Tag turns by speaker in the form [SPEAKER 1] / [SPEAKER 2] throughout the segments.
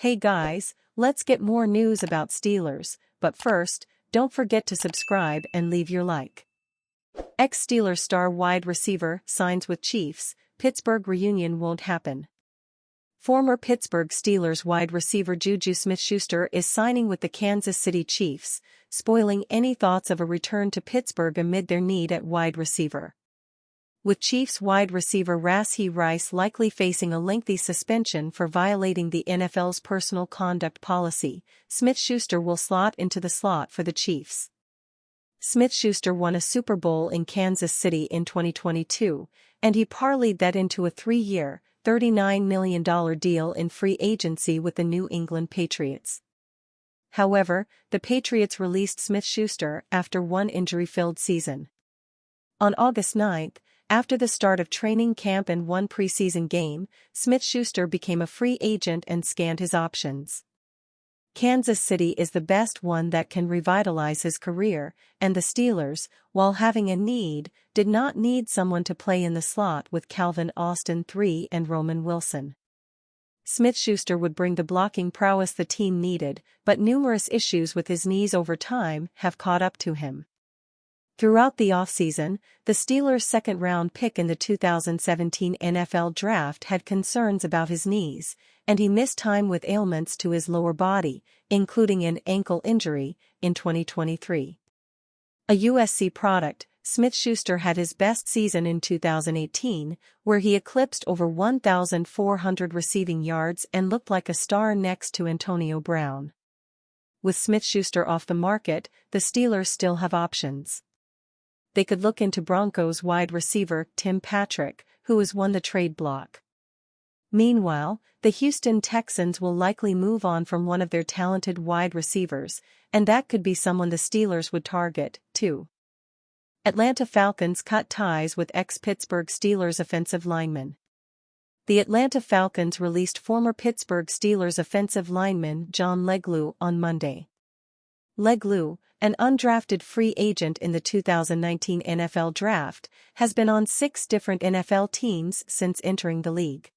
[SPEAKER 1] Hey guys, let's get more news about Steelers, but first, don't forget to subscribe and leave your like. Ex-Steelers star wide receiver signs with Chiefs, Pittsburgh reunion won't happen. Former Pittsburgh Steelers wide receiver Juju Smith-Schuster is signing with the Kansas City Chiefs, spoiling any thoughts of a return to Pittsburgh amid their need at wide receiver. With Chiefs wide receiver Rashee Rice likely facing a lengthy suspension for violating the NFL's personal conduct policy, Smith-Schuster will slot into the slot for the Chiefs. Smith-Schuster won a Super Bowl in Kansas City in 2022, and he parlayed that into a 3-year, $39 million deal in free agency with the New England Patriots. However, the Patriots released Smith-Schuster after one injury-filled season. On August 9, after the start of training camp and one preseason game, Smith-Schuster became a free agent and scanned his options. Kansas City is the best one that can revitalize his career, and the Steelers, while having a need, did not need someone to play in the slot with Calvin Austin III and Roman Wilson. Smith-Schuster would bring the blocking prowess the team needed, but numerous issues with his knees over time have caught up to him. Throughout the offseason, the Steelers' second-round pick in the 2017 NFL Draft had concerns about his knees, and he missed time with ailments to his lower body, including an ankle injury, in 2023. A USC product, Smith-Schuster had his best season in 2018, where he eclipsed over 1,400 receiving yards and looked like a star next to Antonio Brown. With Smith-Schuster off the market, the Steelers still have options. They could look into Broncos wide receiver Tim Patrick, who has won the trade block. Meanwhile, the Houston Texans will likely move on from one of their talented wide receivers, and that could be someone the Steelers would target, too. Atlanta Falcons cut ties with ex-Pittsburgh Steelers offensive lineman. The Atlanta Falcons released former Pittsburgh Steelers offensive lineman John Leglue on Monday. Leglue, an undrafted free agent in the 2019 NFL Draft, has been on 6 different NFL teams since entering the league.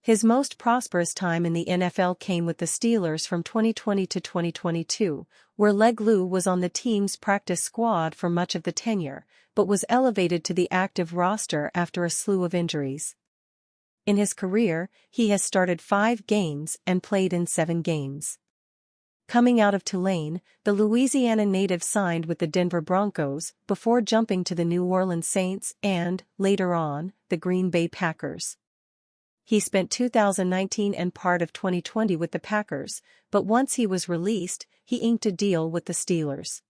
[SPEAKER 1] His most prosperous time in the NFL came with the Steelers from 2020 to 2022, where Leglue was on the team's practice squad for much of the tenure, but was elevated to the active roster after a slew of injuries. In his career, he has started 5 games and played in 7 games. Coming out of Tulane, the Louisiana native signed with the Denver Broncos before jumping to the New Orleans Saints and, later on, the Green Bay Packers. He spent 2019 and part of 2020 with the Packers, but once he was released, he inked a deal with the Steelers.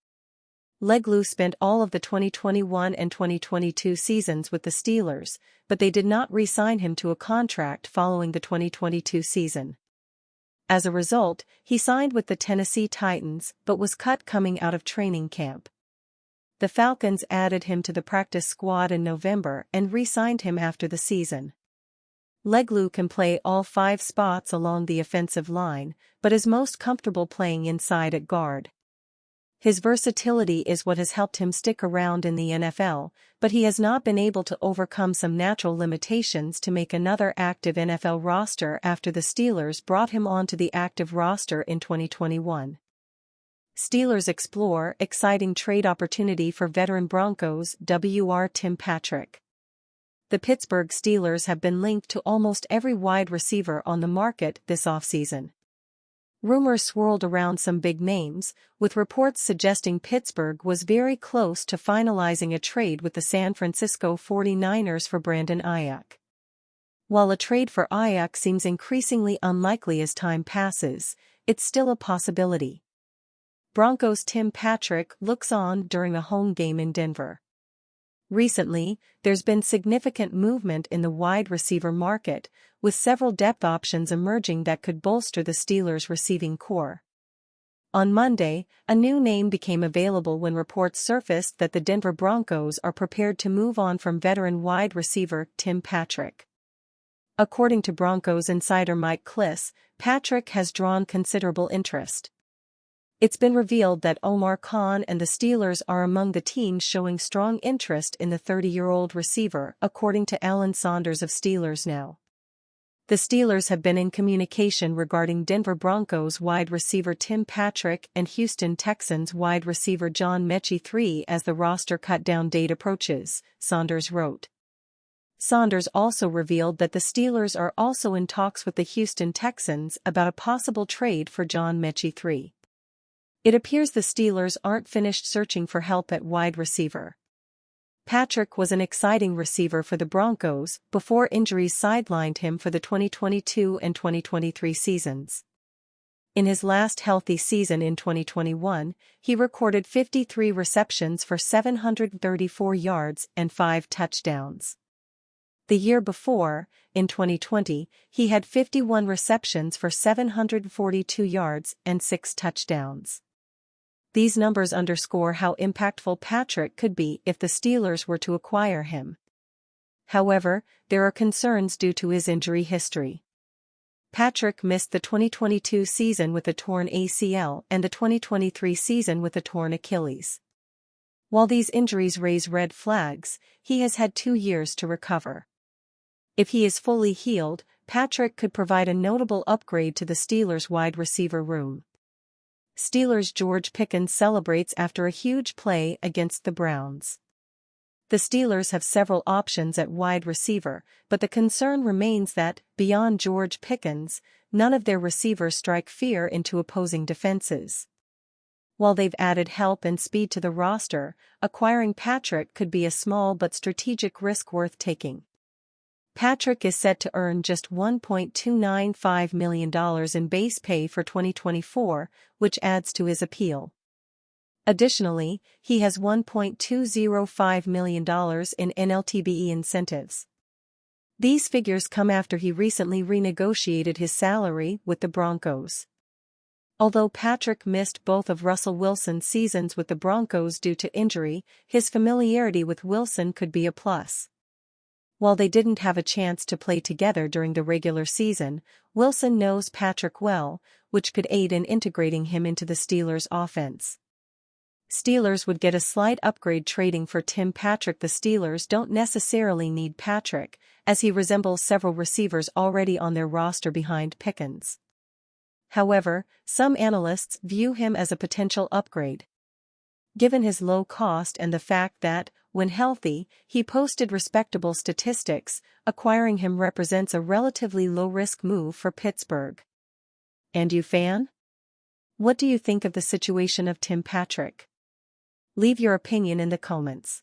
[SPEAKER 1] Leglue spent all of the 2021 and 2022 seasons with the Steelers, but they did not re-sign him to a contract following the 2022 season. As a result, he signed with the Tennessee Titans but was cut coming out of training camp. The Falcons added him to the practice squad in November and re-signed him after the season. Leglue can play all 5 spots along the offensive line, but is most comfortable playing inside at guard. His versatility is what has helped him stick around in the NFL, but he has not been able to overcome some natural limitations to make another active NFL roster after the Steelers brought him onto the active roster in 2021. Steelers explore exciting trade opportunity for veteran Broncos WR Tim Patrick. The Pittsburgh Steelers have been linked to almost every wide receiver on the market this offseason. Rumors swirled around some big names, with reports suggesting Pittsburgh was very close to finalizing a trade with the San Francisco 49ers for Brandon Aiyuk. While a trade for Aiyuk seems increasingly unlikely as time passes, it's still a possibility. Broncos' Tim Patrick looks on during a home game in Denver. Recently, there's been significant movement in the wide receiver market, with several depth options emerging that could bolster the Steelers' receiving core. On Monday, a new name became available when reports surfaced that the Denver Broncos are prepared to move on from veteran wide receiver Tim Patrick. According to Broncos insider Mike Klis, Patrick has drawn considerable interest. It's been revealed that Omar Khan and the Steelers are among the teams showing strong interest in the 30-year-old receiver, according to Alan Saunders of Steelers Now. The Steelers have been in communication regarding Denver Broncos wide receiver Tim Patrick and Houston Texans wide receiver John Metchie III as the roster cut-down date approaches, Saunders wrote. Saunders also revealed that the Steelers are also in talks with the Houston Texans about a possible trade for John Metchie III. It appears the Steelers aren't finished searching for help at wide receiver. Patrick was an exciting receiver for the Broncos before injuries sidelined him for the 2022 and 2023 seasons. In his last healthy season in 2021, he recorded 53 receptions for 734 yards and 5 touchdowns. The year before, in 2020, he had 51 receptions for 742 yards and 6 touchdowns. These numbers underscore how impactful Patrick could be if the Steelers were to acquire him. However, there are concerns due to his injury history. Patrick missed the 2022 season with a torn ACL and the 2023 season with a torn Achilles. While these injuries raise red flags, he has had 2 years to recover. If he is fully healed, Patrick could provide a notable upgrade to the Steelers' wide receiver room. Steelers' George Pickens celebrates after a huge play against the Browns. The Steelers have several options at wide receiver, but the concern remains that, beyond George Pickens, none of their receivers strike fear into opposing defenses. While they've added help and speed to the roster, acquiring Patrick could be a small but strategic risk worth taking. Patrick is set to earn just $1.295 million in base pay for 2024, which adds to his appeal. Additionally, he has $1.205 million in NLTBE incentives. These figures come after he recently renegotiated his salary with the Broncos. Although Patrick missed both of Russell Wilson's seasons with the Broncos due to injury, his familiarity with Wilson could be a plus. While they didn't have a chance to play together during the regular season, Wilson knows Patrick well, which could aid in integrating him into the Steelers' offense. Steelers would get a slight upgrade trading for Tim Patrick. The Steelers don't necessarily need Patrick, as he resembles several receivers already on their roster behind Pickens. However, some analysts view him as a potential upgrade. Given his low cost and the fact that, when healthy, he posted respectable statistics, acquiring him represents a relatively low-risk move for Pittsburgh. And you, fan? What do you think of the situation of Tim Patrick? Leave your opinion in the comments.